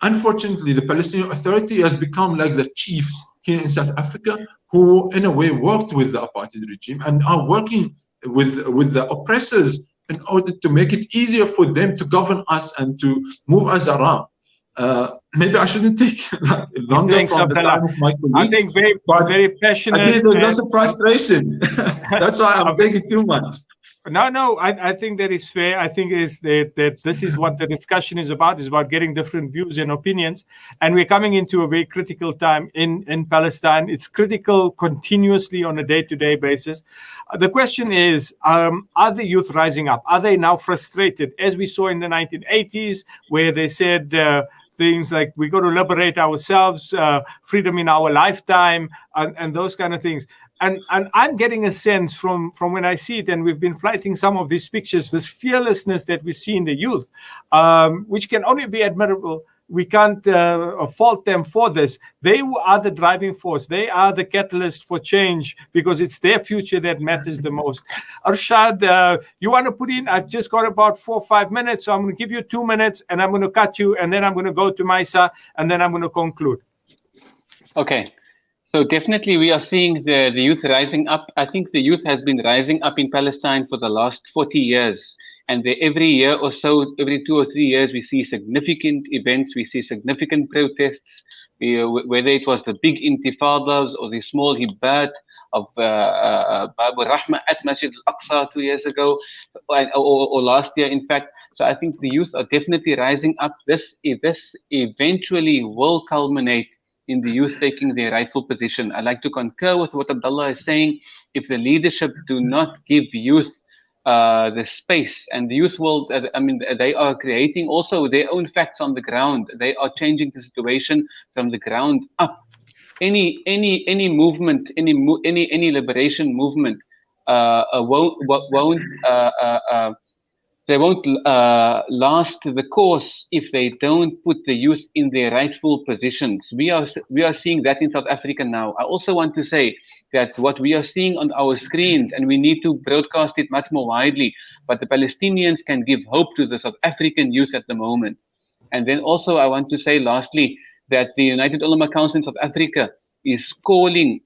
unfortunately, the Palestinian Authority has become like the chiefs here in South Africa, who, in a way, worked with the apartheid regime and are working with the oppressors in order to make it easier for them to govern us and to move us around. Maybe I shouldn't take longer from the time of my colleagues. I think very passionate. Again, there's lots of frustration. That's why I'm taking too much. No, I think that is fair. I think is that this is what the discussion is about getting different views and opinions. And we're coming into a very critical time in Palestine. It's critical continuously on a day-to-day basis. The question is, are the youth rising up? Are they now frustrated, as we saw in the 1980s, where they said things like, we got to liberate ourselves, freedom in our lifetime, and those kind of things. And I'm getting a sense from when I see it, and we've been flighting some of these pictures, this fearlessness that we see in the youth, which can only be admirable. We can't fault them for this. They are the driving force. They are the catalyst for change because it's their future that matters the most. Arshad, you want to put in? I've just got about 4 or 5 minutes, so I'm going to give you 2 minutes, and I'm going to cut you, and then I'm going to go to Maisa, and then I'm going to conclude. Okay. So definitely we are seeing the youth rising up. I think the youth has been rising up in Palestine for the last 40 years. And every year or so, every 2 or 3 years, we see significant events, we see significant protests, whether it was the big intifadas or the small hibbat of Bab al-Rahma at Masjid al-Aqsa 2 years ago, or last year, in fact. So I think the youth are definitely rising up. This eventually will culminate in the youth taking their rightful position. I like to concur with what Abdullah is saying. If the leadership do not give youth the space, and the youth will, they are creating also their own facts on the ground. They are changing the situation from the ground up. Any movement, any liberation movement won't they won't last the course if they don't put the youth in their rightful positions. We are seeing that in South Africa now. I also want to say that what we are seeing on our screens, and we need to broadcast it much more widely, but the Palestinians can give hope to the South African youth at the moment. And then also I want to say lastly that the United Ulama Council in South Africa is calling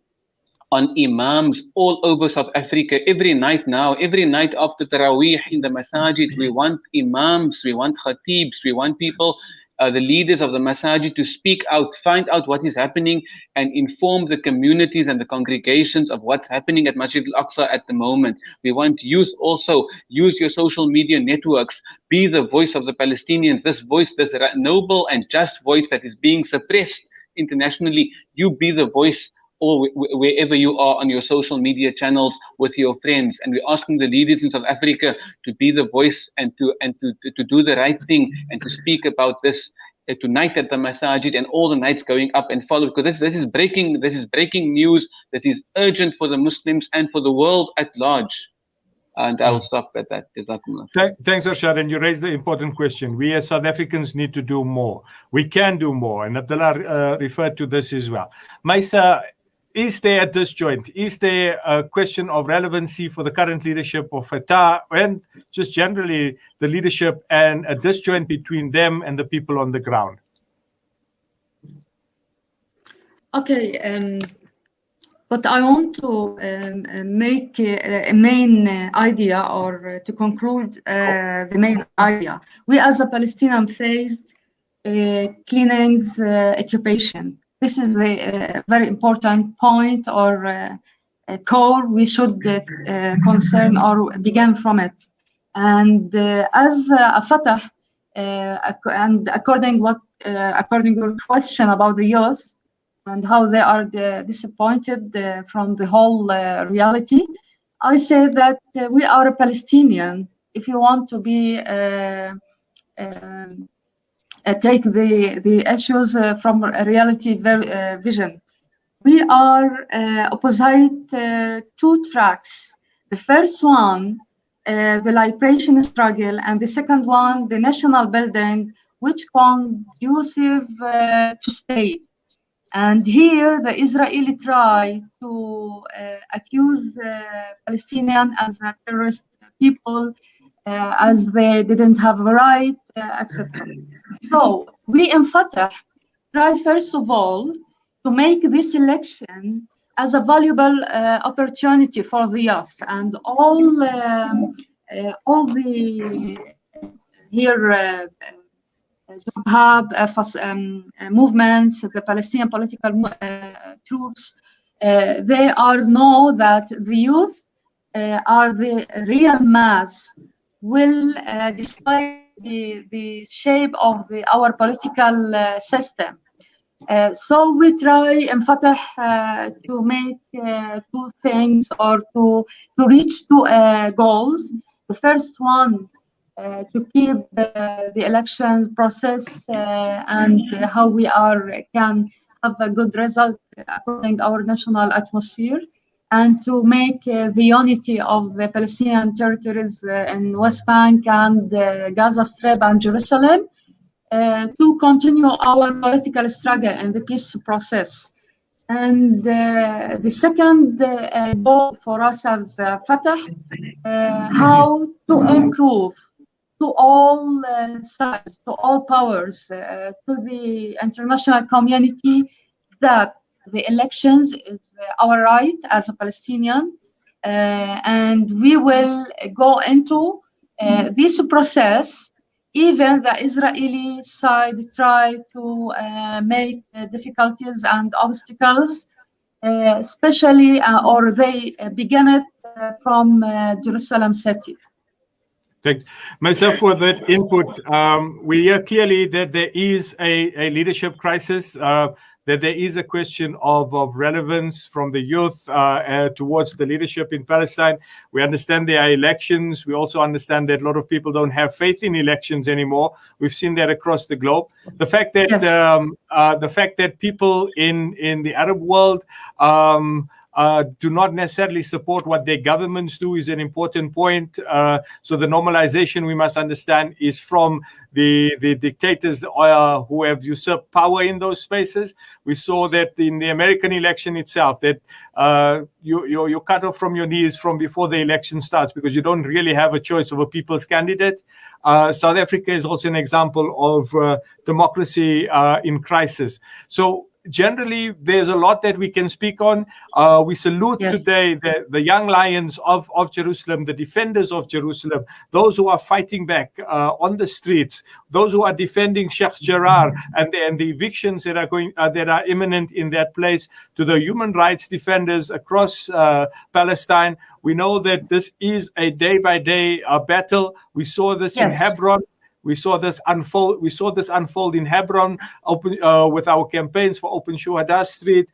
on imams all over South Africa every night after Taraweeh in the masajid. We want imams, we want khatibs, we want people, the leaders of the masajid to speak out, find out what is happening and inform the communities and the congregations of what's happening at Masjid Al-Aqsa at the moment. We want youth also, use your social media networks, be the voice of the Palestinians, this voice, this noble and just voice that is being suppressed internationally. You be the voice or wherever you are on your social media channels with your friends. And we're asking the leaders in South Africa to be the voice and to do the right thing and to speak about this tonight at the masajid and all the nights going up and follow, because this is breaking news that is urgent for the Muslims and for the world at large. And I will stop at that. Thanks, Arshad. And you raised the important question. We as South Africans need to do more. We can do more. And Abdullah referred to this as well. Maisa, is there at this joint, is there a question of relevancy for the current leadership of Fatah and just generally the leadership and a disjoint between them and the people on the ground? Okay, but I want to make a main idea, or to conclude the main idea. We as a Palestinian faced cleanings occupation. This is a very important point or a core we should concern or begin from it. And as a Fatah, and according to your question about the youth and how they are disappointed from the whole reality, I say that we are a Palestinian. If you want to be take the issues from a reality vision. We are opposite two tracks. The first one, the liberation struggle, and the second one, the national building, which conducive to state. And here, the Israeli try to accuse Palestinian as a terrorist people, as they didn't have a right, etc. So we in Fatah try first of all to make this election as a valuable opportunity for the youth and all the here Hub movements, the Palestinian political troops. They know that the youth are the real mass will decide the shape of our political system. So we try in Fatah to make two things, or to reach two goals. The first one, to keep the elections process and how we can have a good result according to our national atmosphere, and to make the unity of the Palestinian territories in West Bank and Gaza Strip and Jerusalem, to continue our political struggle in the peace process. And the second goal for us as Fatah, how to improve to all sides, to all powers, to the international community, that the elections is our right as a Palestinian, and we will go into this process. Even the Israeli side try to make difficulties and obstacles, especially, or they begin it from Jerusalem city. Thanks. Myself for that input. We hear clearly that there is a leadership crisis, that there is a question of relevance from the youth towards the leadership in Palestine. We understand there are elections. We also understand that a lot of people don't have faith in elections anymore. We've seen that across the globe. The fact that Yes. the fact that people in the Arab world do not necessarily support what their governments do is an important point. So the normalization, we must understand, is from the dictators who have usurped power in those spaces. We saw that in the American election itself, that you're cut off from your knees from before the election starts because you don't really have a choice of a people's candidate. South Africa is also an example of democracy in crisis. So generally, there's a lot that we can speak on. We salute today the young lions of Jerusalem, the defenders of Jerusalem, those who are fighting back on the streets, those who are defending Sheikh Jarrah and the evictions that are imminent in that place, to the human rights defenders across Palestine. We know that this is a day-by-day battle. We saw this in Hebron. We saw this unfold. We saw this unfold in Hebron, with our campaigns for Open Shuhada Street,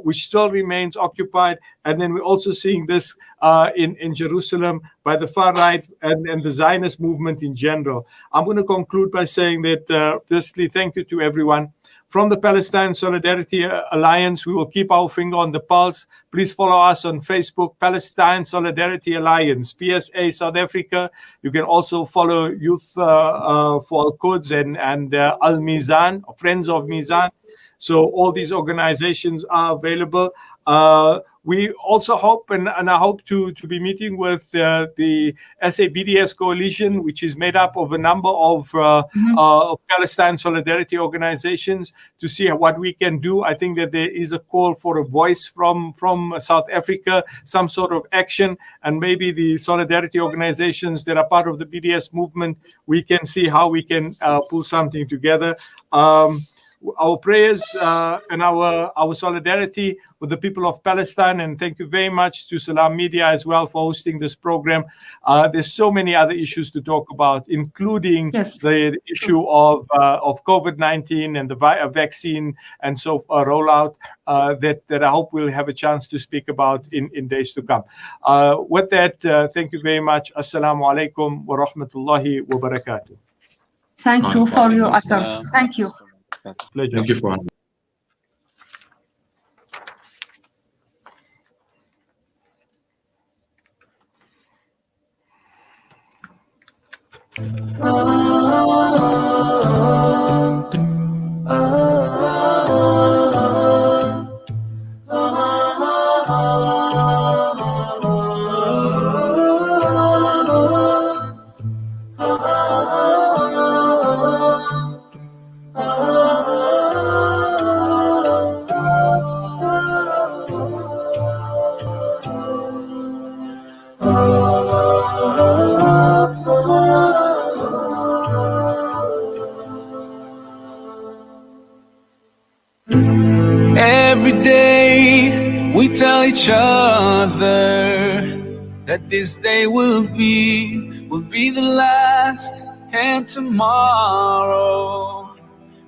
which still remains occupied. And then we're also seeing this in Jerusalem by the far right and the Zionist movement in general. I'm going to conclude by saying that, firstly, thank you to everyone. From the Palestine Solidarity Alliance, we will keep our finger on the pulse. Please follow us on Facebook, Palestine Solidarity Alliance, PSA South Africa. You can also follow Youth for Al-Quds and Al-Mizan, Friends of Mizan. So all these organizations are available. We also hope, and I hope to be meeting with the SABDS coalition, which is made up of a number of Palestine solidarity organizations, to see what we can do. I think that there is a call for a voice from South Africa, some sort of action, and maybe the solidarity organizations that are part of the BDS movement, we can see how we can pull something together. Our prayers and our solidarity with the people of Palestine, and thank you very much to Salam Media as well for hosting this program. There's so many other issues to talk about, including the issue of COVID-19 and the vaccine and so rollout that I hope we'll have a chance to speak about in days to come. With that, thank you very much. Assalamu alaikum wa rahmatullahi wa barakatuh. Thank you for your efforts. Thank you. Pleasure. Thank you for Every day we tell each other that this day will be the last, and tomorrow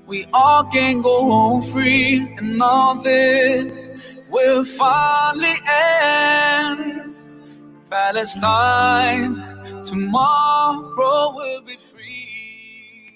we all can go home free, and all this will finally end. Palestine, tomorrow will be free.